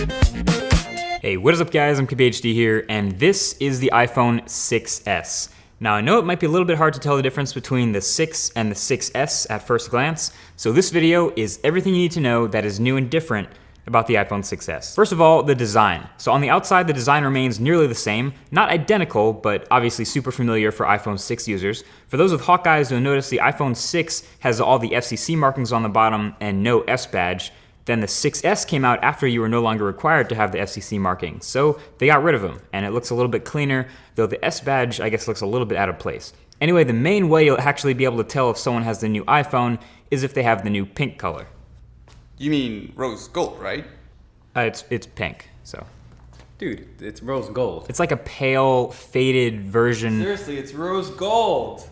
Hey, what is up guys? I'm KBHD here, and this is the iPhone 6s. Now I know it might be a little bit hard to tell the difference between the 6 and the 6s at first glance, so this video is everything you need to know that is new and different about the iPhone 6s. First of all, the design. So on the outside, the design remains nearly the same, not identical, but obviously super familiar for iPhone 6 users. For those with hawk eyes, you'll notice the iPhone 6 has all the FCC markings on the bottom and no S badge. Then the 6s came out after you were no longer required to have the FCC markings, so they got rid of them, and it looks a little bit cleaner, though the S badge, I guess, looks a little bit out of place. Anyway, the main way you'll actually be able to tell if someone has the new iPhone is if they have the new pink color. You mean rose gold, right? It's pink, so. Dude, it's rose gold. It's like a pale, faded version. Seriously, it's rose gold.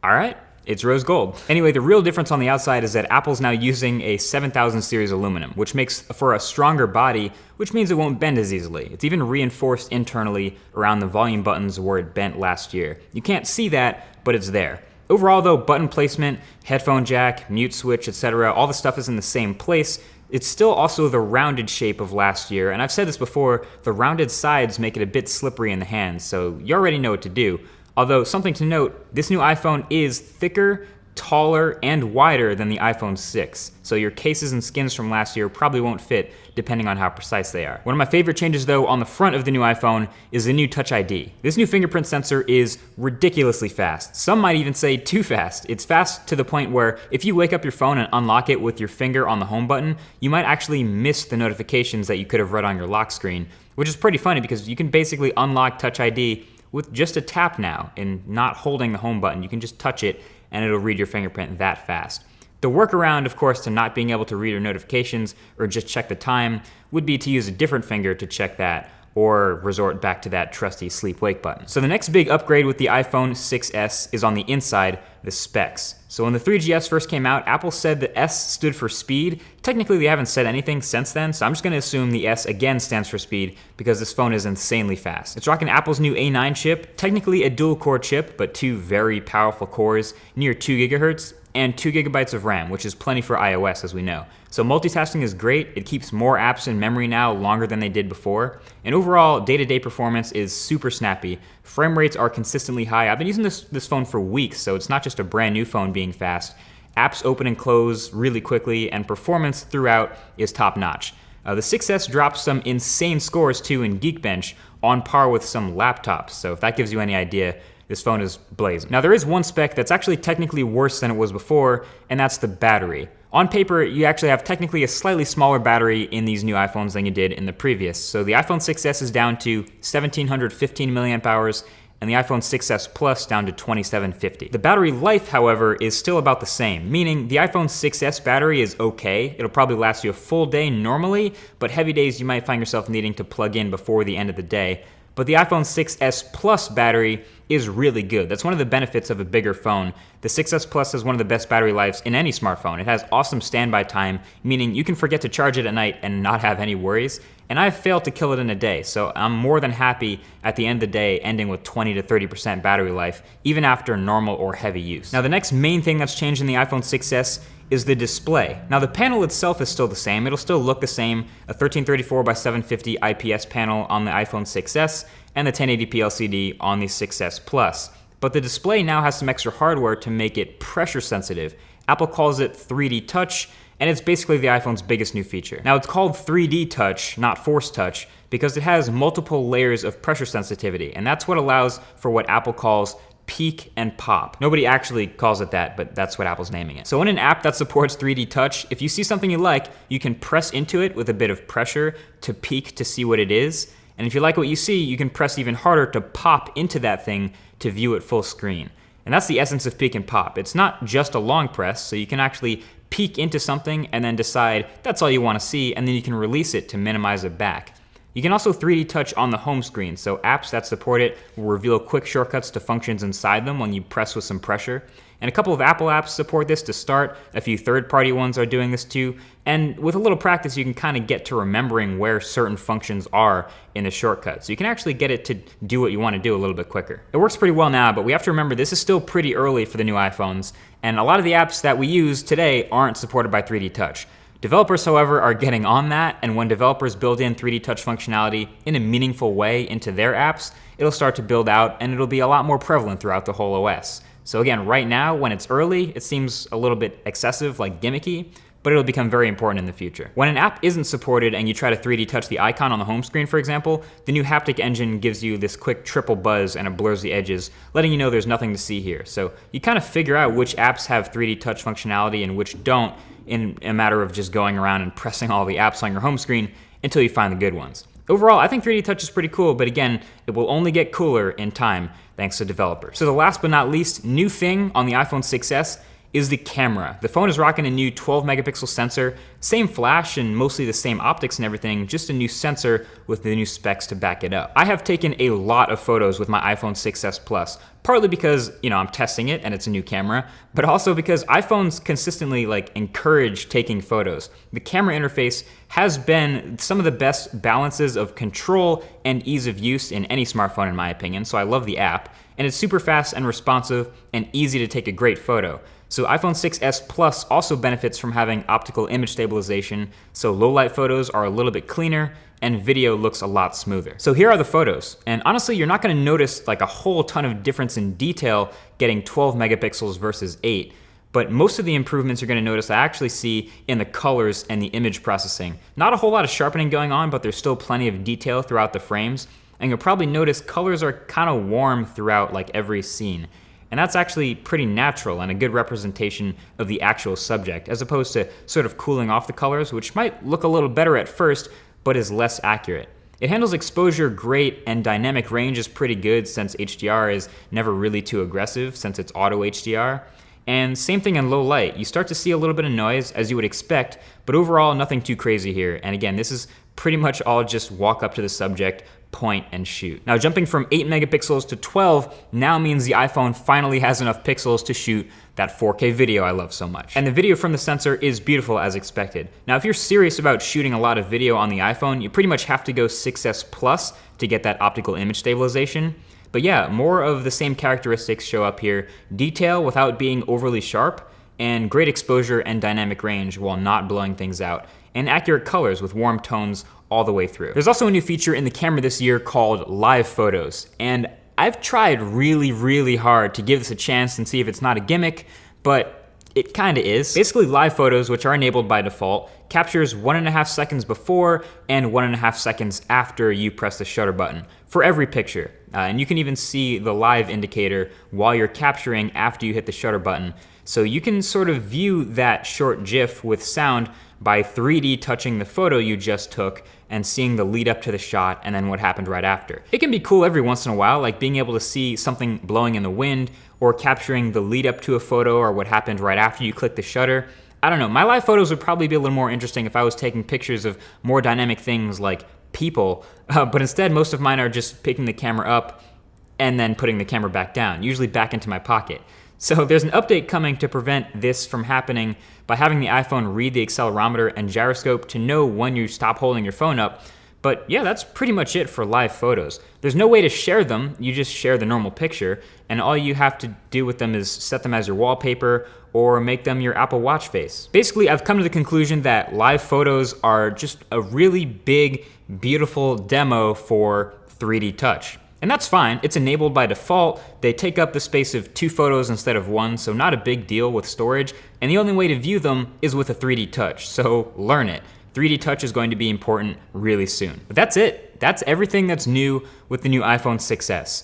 All right. It's rose gold. Anyway, the real difference on the outside is that Apple's now using a 7000 series aluminum, which makes for a stronger body, which means it won't bend as easily. It's even reinforced internally around the volume buttons where it bent last year. You can't see that, but it's there. Overall though, button placement, headphone jack, mute switch, etc., all the stuff is in the same place. It's still also the rounded shape of last year, and I've said this before, the rounded sides make it a bit slippery in the hands, so you already know what to do. Although, something to note, this new iPhone is thicker, taller, and wider than the iPhone 6. So your cases and skins from last year probably won't fit, depending on how precise they are. One of my favorite changes, though, on the front of the new iPhone is the new Touch ID. This new fingerprint sensor is ridiculously fast. Some might even say too fast. It's fast to the point where if you wake up your phone and unlock it with your finger on the home button, you might actually miss the notifications that you could have read on your lock screen, which is pretty funny because you can basically unlock Touch ID with just a tap now and not holding the home button. You can just touch it and it'll read your fingerprint that fast. The workaround, of course, to not being able to read your notifications or just check the time would be to use a different finger to check that or resort back to that trusty sleep-wake button. So the next big upgrade with the iPhone 6s is on the inside, the specs. So when the 3GS first came out, Apple said the S stood for speed. Technically, they haven't said anything since then, so I'm just gonna assume the S again stands for speed because this phone is insanely fast. It's rocking Apple's new A9 chip, technically a dual-core chip, but two very powerful cores, near 2 gigahertz, and 2 gigabytes of RAM, which is plenty for iOS, as we know. So multitasking is great. It keeps more apps in memory now longer than they did before. And overall, day-to-day performance is super snappy. Frame rates are consistently high. I've been using this phone for weeks, so it's not just a brand new phone being fast. Apps open and close really quickly, and performance throughout is top-notch. The 6s drops some insane scores too in Geekbench, on par with some laptops. So if that gives you any idea, this phone is blazing. Now there is one spec that's actually technically worse than it was before, and that's the battery. On paper, you actually have technically a slightly smaller battery in these new iPhones than you did in the previous. So the iPhone 6s is down to 1715 milliamp hours, and the iPhone 6s Plus down to 2750. The battery life, however, is still about the same, meaning the iPhone 6s battery is okay. It'll probably last you a full day normally, but heavy days you might find yourself needing to plug in before the end of the day. But the iPhone 6s Plus battery is really good. That's one of the benefits of a bigger phone. The 6s Plus has one of the best battery lives in any smartphone. It has awesome standby time, meaning you can forget to charge it at night and not have any worries. And I've failed to kill it in a day, so I'm more than happy at the end of the day ending with 20 to 30% battery life, even after normal or heavy use. Now the next main thing that's changed in the iPhone 6s is the display. Now the panel itself is still the same. It'll still look the same, a 1334 by 750 IPS panel on the iPhone 6s and the 1080p LCD on the 6s Plus. But the display now has some extra hardware to make it pressure sensitive. Apple calls it 3D Touch, and it's basically the iPhone's biggest new feature. Now it's called 3D Touch, not Force Touch, because it has multiple layers of pressure sensitivity, and that's what allows for what Apple calls peak and pop. Nobody actually calls it that, but that's what Apple's naming it. So in an app that supports 3D Touch, if you see something you like, you can press into it with a bit of pressure to peek to see what it is. And if you like what you see, you can press even harder to pop into that thing to view it full screen. And that's the essence of peek and pop. It's not just a long press, so you can actually peek into something and then decide that's all you want to see, and then you can release it to minimize it back. You can also 3D touch on the home screen, so apps that support it will reveal quick shortcuts to functions inside them when you press with some pressure. And a couple of Apple apps support this to start, a few third-party ones are doing this too, and with a little practice you can kind of get to remembering where certain functions are in the shortcut. So you can actually get it to do what you want to do a little bit quicker. It works pretty well now, but we have to remember this is still pretty early for the new iPhones, and a lot of the apps that we use today aren't supported by 3D touch. Developers, however, are getting on that, and when developers build in 3D touch functionality in a meaningful way into their apps, it'll start to build out and it'll be a lot more prevalent throughout the whole OS. So again, right now, when it's early, it seems a little bit excessive, like gimmicky, but it'll become very important in the future. When an app isn't supported and you try to 3D touch the icon on the home screen, for example, the new haptic engine gives you this quick triple buzz and it blurs the edges, letting you know there's nothing to see here. So you kind of figure out which apps have 3D touch functionality and which don't in a matter of just going around and pressing all the apps on your home screen until you find the good ones. Overall, I think 3D touch is pretty cool, but again, it will only get cooler in time thanks to developers. So the last but not least new thing on the iPhone 6s is the camera. The phone is rocking a new 12 megapixel sensor, same flash and mostly the same optics and everything, just a new sensor with the new specs to back it up. I have taken a lot of photos with my iPhone 6s Plus, partly because, I'm testing it and it's a new camera, but also because iPhones consistently encourage taking photos. The camera interface has been some of the best balances of control and ease of use in any smartphone in my opinion, so I love the app, and it's super fast and responsive and easy to take a great photo. So iPhone 6s Plus also benefits from having optical image stabilization, so low light photos are a little bit cleaner and video looks a lot smoother. So here are the photos, and honestly you're not gonna notice a whole ton of difference in detail getting 12 megapixels versus 8, but most of the improvements you're gonna notice I actually see in the colors and the image processing. Not a whole lot of sharpening going on, but there's still plenty of detail throughout the frames, and you'll probably notice colors are kind of warm throughout every scene. And that's actually pretty natural and a good representation of the actual subject, as opposed to sort of cooling off the colors, which might look a little better at first, but is less accurate. It handles exposure great, and dynamic range is pretty good since HDR is never really too aggressive since it's auto HDR. And same thing in low light. You start to see a little bit of noise as you would expect, but overall nothing too crazy here. And again, this is pretty much all just walk up to the subject, point and shoot. Now jumping from 8 megapixels to 12 now means the iPhone finally has enough pixels to shoot that 4K video I love so much. And the video from the sensor is beautiful as expected. Now if you're serious about shooting a lot of video on the iPhone, you pretty much have to go 6s Plus to get that optical image stabilization. But yeah, more of the same characteristics show up here. Detail without being overly sharp, and great exposure and dynamic range while not blowing things out, and accurate colors with warm tones all the way through. There's also a new feature in the camera this year called Live Photos, and I've tried really hard to give this a chance and see if it's not a gimmick, but it kinda is. Basically, Live Photos, which are enabled by default, captures 1.5 seconds before and 1.5 seconds after you press the shutter button for every picture. And you can even see the live indicator while you're capturing after you hit the shutter button. So you can sort of view that short GIF with sound by 3D touching the photo you just took and seeing the lead up to the shot and then what happened right after. It can be cool every once in a while, like being able to see something blowing in the wind or capturing the lead up to a photo or what happened right after you click the shutter. I don't know, my live photos would probably be a little more interesting if I was taking pictures of more dynamic things like people, but instead most of mine are just picking the camera up and then putting the camera back down, usually back into my pocket. So there's an update coming to prevent this from happening by having the iPhone read the accelerometer and gyroscope to know when you stop holding your phone up. But yeah, that's pretty much it for live photos. There's no way to share them, you just share the normal picture, and all you have to do with them is set them as your wallpaper or make them your Apple Watch face. Basically, I've come to the conclusion that live photos are just a really big, beautiful demo for 3D touch. And that's fine, it's enabled by default. They take up the space of 2 photos instead of 1, so not a big deal with storage. And the only way to view them is with a 3D touch, so learn it. 3D touch is going to be important really soon. But that's it. That's everything that's new with the new iPhone 6s.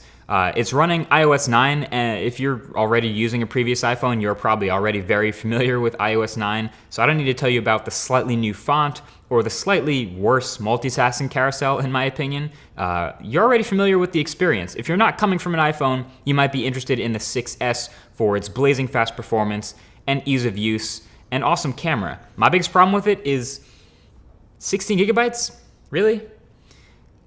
It's running iOS 9, and if you're already using a previous iPhone, you're probably already very familiar with iOS 9, so I don't need to tell you about the slightly new font or the slightly worse multitasking carousel, in my opinion. You're already familiar with the experience. If you're not coming from an iPhone, you might be interested in the 6s for its blazing fast performance and ease of use and awesome camera. My biggest problem with it is 16 gigabytes? Really?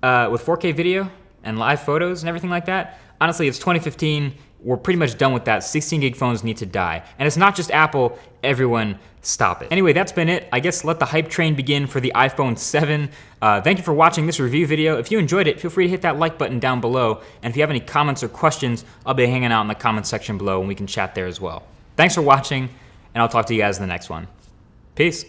With 4K video and live photos and everything like that? Honestly, it's 2015. We're pretty much done with that. 16 gig phones need to die. And it's not just Apple, everyone stop it. Anyway, that's been it. I guess let the hype train begin for the iPhone 7. Thank you for watching this review video. If you enjoyed it, feel free to hit that like button down below. And if you have any comments or questions, I'll be hanging out in the comments section below and we can chat there as well. Thanks for watching, and I'll talk to you guys in the next one. Peace.